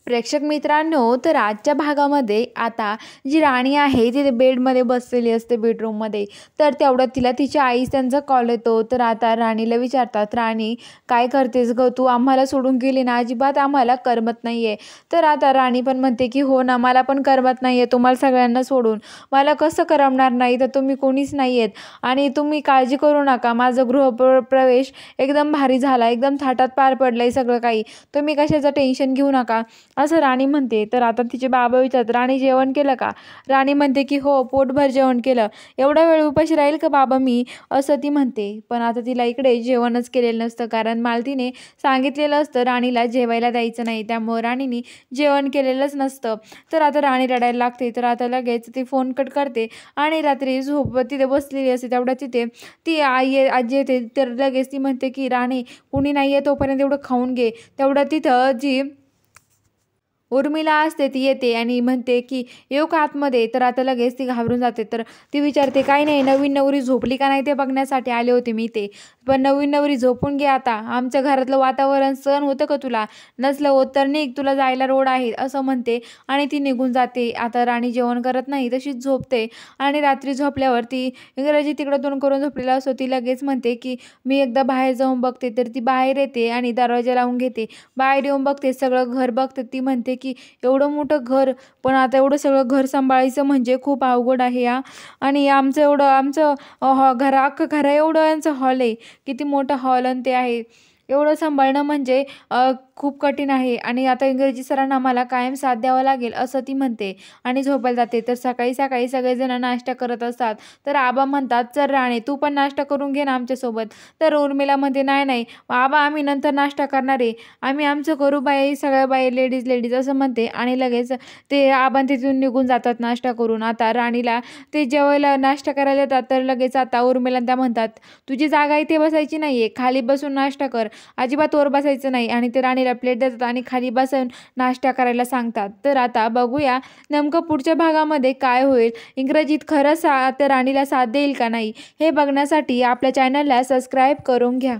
प्रेक्षक मित्रांनो, तर आजच्या भागामध्ये आता जी राणी आहे ती बेडमध्ये बसलेली असते बेडरूममध्ये. तर तेवढ्यात तिला तिच्या आईच त्यांचा कॉल येतो. तर आता राणीला विचारतात, "राणी काय करतेस गं तू? आम्हाला सोडून गेली ना, अजिबात आम्हाला करमत नाही आहे." तर आता राणी पण म्हणते, की "हो ना, मला पण करमत नाही आहे तुम्हाला सगळ्यांना सोडून. मला कसं करमणार नाही, तर तुम्ही कोणीच नाही आहेत आणि तुम्ही काळजी करू नका. माझं प्रवेश एकदम भारी झाला, एकदम थाटात पार पडलं सगळं काही. तुम्ही कशाचं टेन्शन घेऊ नका." असं राणी म्हणते. तर आता तिचे बाबा विचारतात, "राणी जेवण केलं का?" राणी म्हणते, की "हो, पोटभर जेवण केलं. एवढा वेळ उपाशी राहील का बाबा मी?" असं ती म्हणते. पण आता तिला इकडे जेवणच केलेलं नसतं, कारण मालतीने सांगितलेलं असतं राणीला जेवायला द्यायचं नाही. त्यामुळं राणीने जेवण केलेलंच नसतं. तर आता राणी रडायला लागते. तर आता लगेच ती फोन कट करते आणि रात्री झोप तिथे बसलेली असते. तेवढ्यात तिथे ती आजी येते. तर लगेच ती म्हणते, की "राणी, कुणी नाही आहे तोपर्यंत एवढं खाऊन घे." तेवढ्यात तिथं जी उर्मिला असते ती येते आणि म्हणते, की "येऊ का आतमध्ये?" तर आता लगेच ती घाबरून जाते. तर ती विचारते, "काही नाही, नवीन नवरी झोपली का नाही ते बघण्यासाठी आले होते मी इथे. पण नवीन नवरी झोपून घे आता. आमच्या घरातलं वातावरण सहन होतं का तुला? नसलं होत तर निघ, तुला जायला रोड आहे." असं म्हणते आणि ती निघून जाते. आता राणी जेवण करत नाही, तशीच झोपते आणि रात्री झोपल्यावर ती इंग्रजी तिकडं तोंड करून झोपलेला असतो. ती लगेच म्हणते, की "मी एकदा बाहेर जाऊन बघते." तर ती बाहेर येते आणि दरवाजा लावून घेते. बाहेर येऊन बघते, सगळं घर बघते. ती म्हणते, की एवढं मोठं घर, पण आता एवढं सगळं घर सांभाळायचं म्हणजे खूप अवघड आहे हां. आणि आमचं अख्खं घरा एवढं यांचं हॉल आहे. किती मोठा हॉल आणि ते आहे. एवढं सांभाळणं म्हणजे खूप कठीण आहे आणि आता इंग्रजी सरांना मला कायम साथ द्यावा लागेल, असं ती म्हणते आणि झोपायला जाते. तर सकाळी-सकाळी सगळेजण नाश्ता करत असतात. तर आबा म्हणतात, "चल राणे, तू पण नाश्ता करून घे ना आमच्यासोबत." तर उर्मिला म्हणते, "नाही, नाही आबा, आम्ही नंतर नाश्ता करणार आहे. आम्ही आमचं करू बाई, सगळ्या बाई लेडीज असं म्हणते आणि लगेच ते आबा तिथून निघून जातात नाश्ता करून. आता राणीला ते जेवायला नाश्ता करायला येतात. तर लगेच आता उर्मिला त्या म्हणतात, "तुझी जागा इथे बसायची नाहीये, खाली बसून नाश्ता कर. अजिबात वर बसायचं नाही." आणि ते राणीला प्लेट देतात आणि खाली बसून नाश्ता करायला सांगतात. तर आता बघूया नेमकं पुढच्या भागामध्ये काय होईल. इंग्रजीत खरंच त्या राणीला साथ देईल का नाही, हे बघण्यासाठी आपल्या चॅनलला सबस्क्राईब करून घ्या.